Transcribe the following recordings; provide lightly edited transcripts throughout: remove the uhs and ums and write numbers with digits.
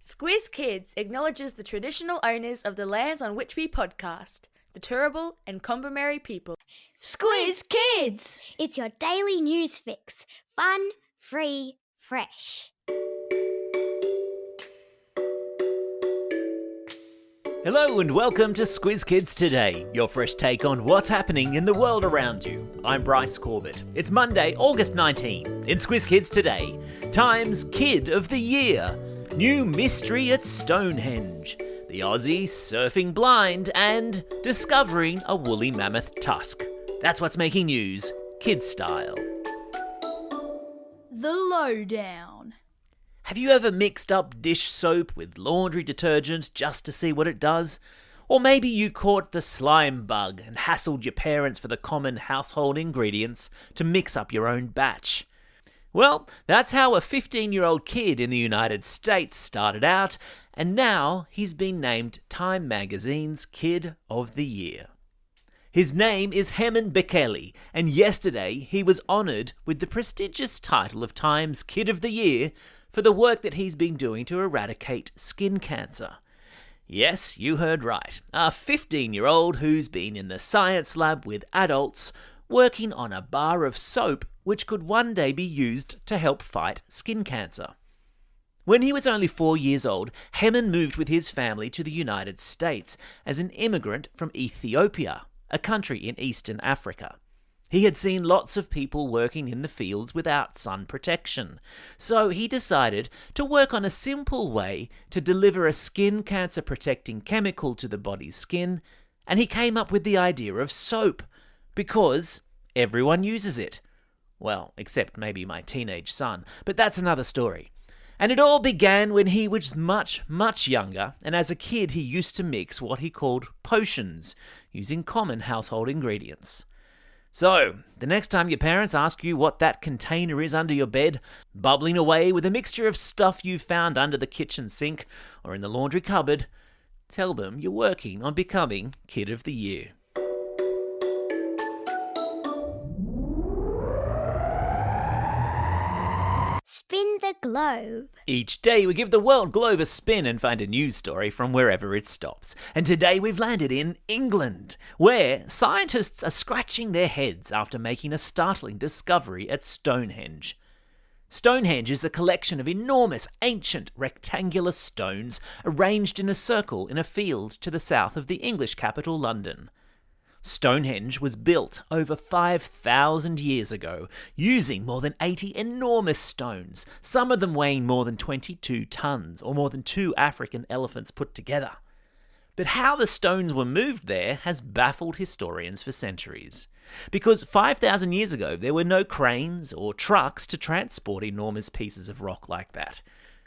Squiz Kids acknowledges the traditional owners of the lands on which we podcast, the Turrbal and Kombumerri people. Squiz Kids! It's your daily news fix. Fun, free, fresh. Hello and welcome to Squiz Kids Today, your fresh take on what's happening in the world around you. I'm Bryce Corbett. It's Monday, August 19. In Squiz Kids Today, Time's Kid of the Year, new mystery at Stonehenge, the Aussie surfing blind, and discovering a woolly mammoth tusk. That's what's making news, kids style. The Lowdown. Have you ever mixed up dish soap with laundry detergent just to see what it does? Or maybe you caught the slime bug and hassled your parents for the common household ingredients to mix up your own batch. Well, that's how a 15-year-old kid in the United States started out, and now he's been named Time Magazine's Kid of the Year. His name is Heman Bekele, and yesterday he was honoured with the prestigious title of Time's Kid of the Year for the work that he's been doing to eradicate skin cancer. Yes, you heard right. A 15-year-old who's been in the science lab with adults working on a bar of soap which could one day be used to help fight skin cancer. When he was only 4 years old, Heman moved with his family to the United States as an immigrant from Ethiopia, a country in Eastern Africa. He had seen lots of people working in the fields without sun protection, so he decided to work on a simple way to deliver a skin cancer protecting chemical to the body's skin, and he came up with the idea of soap, because everyone uses it. Well, except maybe my teenage son, but that's another story. And it all began when he was much, much younger, and as a kid he used to mix what he called potions, using common household ingredients. So, the next time your parents ask you what that container is under your bed, bubbling away with a mixture of stuff you found under the kitchen sink or in the laundry cupboard, tell them you're working on becoming Kid of the Year. Spin the globe. Each day we give the world globe a spin and find a news story from wherever it stops. And today we've landed in England, where scientists are scratching their heads after making a startling discovery at Stonehenge. Stonehenge is a collection of enormous ancient rectangular stones arranged in a circle in a field to the south of the English capital, London. Stonehenge was built over 5,000 years ago, using more than 80 enormous stones, some of them weighing more than 22 tons, or more than 2 African elephants put together. But how the stones were moved there has baffled historians for centuries. Because 5,000 years ago, there were no cranes or trucks to transport enormous pieces of rock like that.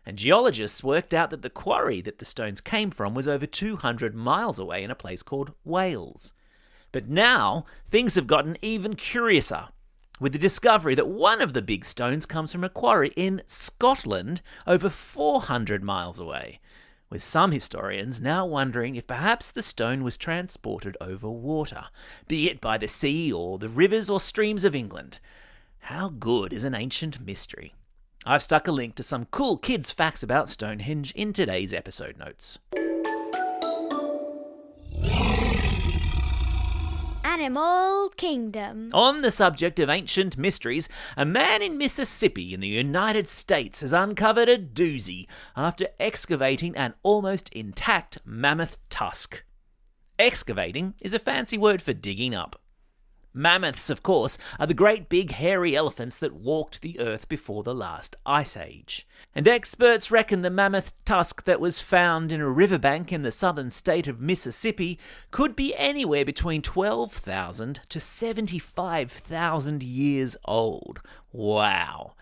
And geologists worked out that the quarry that the stones came from was over 200 miles away in a place called Wales. But now, things have gotten even curiouser, with the discovery that one of the big stones comes from a quarry in Scotland, over 400 miles away, with some historians now wondering if perhaps the stone was transported over water, be it by the sea or the rivers or streams of England. How good is an ancient mystery? I've stuck a link to some cool kids' facts about Stonehenge in today's episode notes. Animal Kingdom. On the subject of ancient mysteries, a man in Mississippi in the United States has uncovered a doozy after excavating an almost intact mammoth tusk. Excavating is a fancy word for digging up. Mammoths, of course, are the great big hairy elephants that walked the earth before the last ice age. And experts reckon the mammoth tusk that was found in a riverbank in the southern state of Mississippi could be anywhere between 12,000 to 75,000 years old. Wow.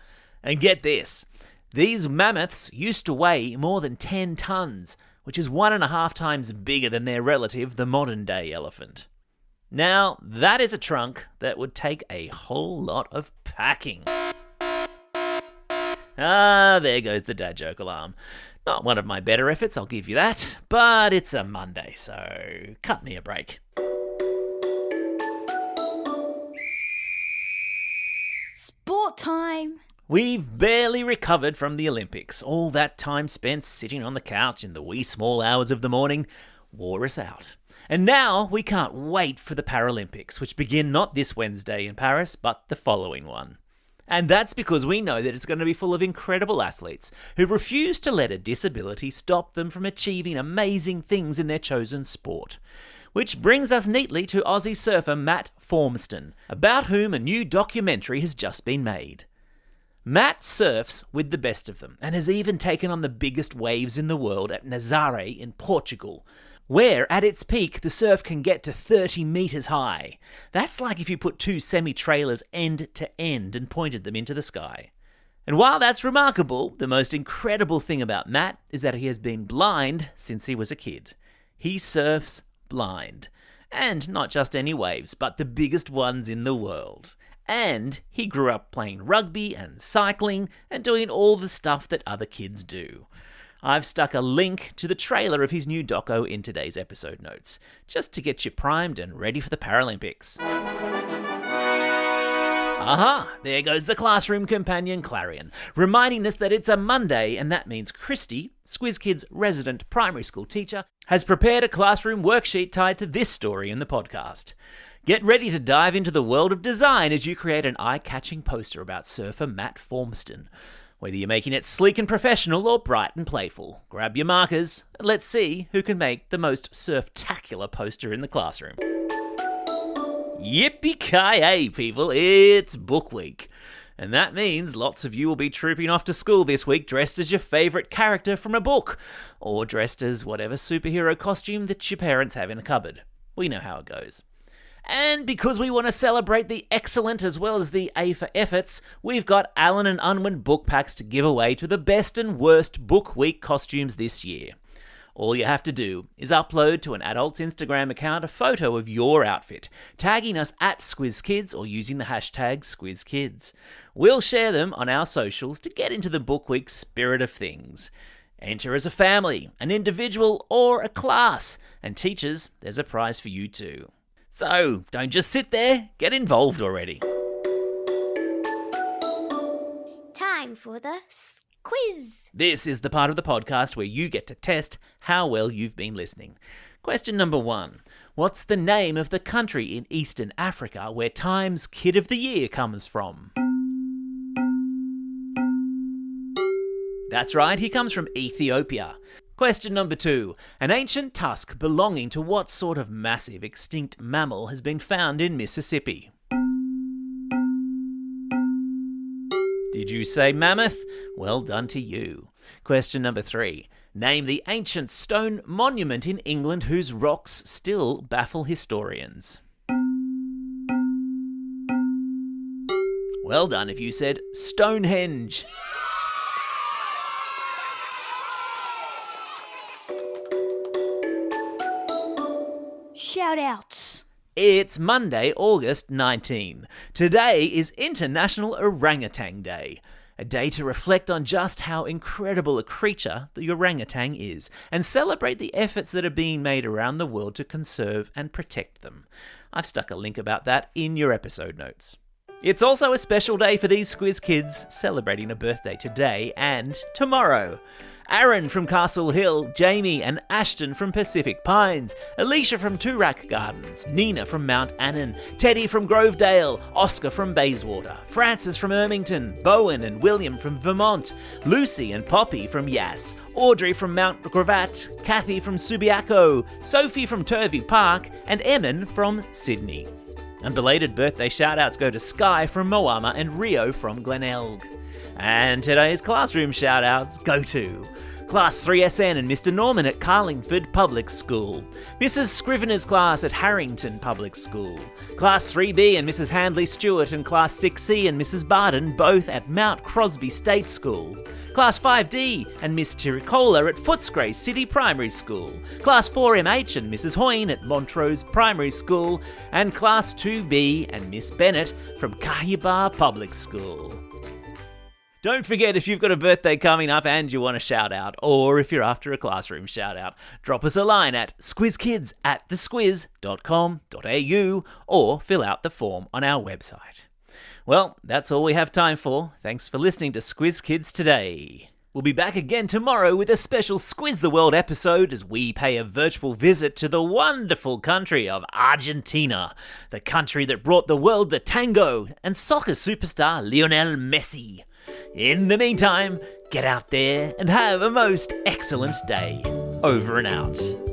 And get this, these mammoths used to weigh more than 10 tons, which is 1.5 times bigger than their relative, the modern-day elephant. Now, that is a trunk that would take a whole lot of packing. There goes the dad joke alarm. Not one of my better efforts, I'll give you that, but it's a Monday, so cut me a break. Sport time. We've barely recovered from the Olympics. All that time spent sitting on the couch in the wee small hours of the morning wore us out. And now we can't wait for the Paralympics, which begin not this Wednesday in Paris, but the following one. And that's because we know that it's going to be full of incredible athletes who refuse to let a disability stop them from achieving amazing things in their chosen sport. Which brings us neatly to Aussie surfer Matt Formston, about whom a new documentary has just been made. Matt surfs with the best of them and has even taken on the biggest waves in the world at Nazaré in Portugal, where at its peak the surf can get to 30 metres high. That's like if you put two semi-trailers end to end and pointed them into the sky. And while that's remarkable, the most incredible thing about Matt is that he has been blind since he was a kid. He surfs blind. And not just any waves, but the biggest ones in the world. And he grew up playing rugby and cycling and doing all the stuff that other kids do. I've stuck a link to the trailer of his new doco in today's episode notes, just to get you primed and ready for the Paralympics. Aha! There goes the classroom companion Clarion, reminding us that it's a Monday, and that means Christy, Squiz Kids' resident primary school teacher, has prepared a classroom worksheet tied to this story in the podcast. Get ready to dive into the world of design as you create an eye-catching poster about surfer Matt Formston. Whether you're making it sleek and professional or bright and playful, grab your markers and let's see who can make the most surf-tacular poster in the classroom. Yippee-ki-yay, people, it's book week. And that means lots of you will be trooping off to school this week dressed as your favourite character from a book, or dressed as whatever superhero costume that your parents have in a cupboard. We know how it goes. And because we want to celebrate the excellent as well as the A for efforts, we've got Allen and Unwin book packs to give away to the best and worst book week costumes this year. All you have to do is upload to an adult's Instagram account a photo of your outfit, tagging us at SquizKids or using the hashtag SquizKids. We'll share them on our socials to get into the book week spirit of things. Enter as a family, an individual, or a class. And teachers, there's a prize for you too. So, don't just sit there, get involved already. Time for the quiz. This is the part of the podcast where you get to test how well you've been listening. Question number 1. What's the name of the country in Eastern Africa where Time's Kid of the Year comes from? That's right, he comes from Ethiopia. Question number 2. An ancient tusk belonging to what sort of massive extinct mammal has been found in Mississippi? Did you say mammoth? Well done to you. Question number 3. Name the ancient stone monument in England whose rocks still baffle historians. Well done if you said Stonehenge. Shout-outs. It's Monday, August 19. Today is International Orangutan Day, a day to reflect on just how incredible a creature the orangutan is and celebrate the efforts that are being made around the world to conserve and protect them. I've stuck a link about that in your episode notes. It's also a special day for these Squiz Kids, celebrating a birthday today and tomorrow. Aaron from Castle Hill, Jamie and Ashton from Pacific Pines, Alicia from Toorak Gardens, Nina from Mount Annan, Teddy from Grovedale, Oscar from Bayswater, Francis from Ermington, Bowen and William from Vermont, Lucy and Poppy from Yass, Audrey from Mount Gravatt, Kathy from Subiaco, Sophie from Turvey Park, and Emin from Sydney. And belated birthday shout-outs go to Sky from Moama and Rio from Glenelg. And today's classroom shout-outs go to Class 3SN and Mr. Norman at Carlingford Public School, Mrs. Scrivener's class at Harrington Public School, Class 3B and Mrs. Handley Stewart and Class 6C and Mrs. Barden both at Mount Crosby State School, Class 5D and Miss Tiricola at Footscray City Primary School, Class 4MH and Mrs. Hoyne at Montrose Primary School, and Class 2B and Miss Bennett from Kahibar Public School. Don't forget, if you've got a birthday coming up and you want a shout out, or if you're after a classroom shout out, drop us a line at squizkids@thesquiz.com.au or fill out the form on our website. Well, that's all we have time for. Thanks for listening to Squiz Kids today. We'll be back again tomorrow with a special Squiz the World episode as we pay a virtual visit to the wonderful country of Argentina, the country that brought the world the tango and soccer superstar Lionel Messi. In the meantime, get out there and have a most excellent day. Over and out.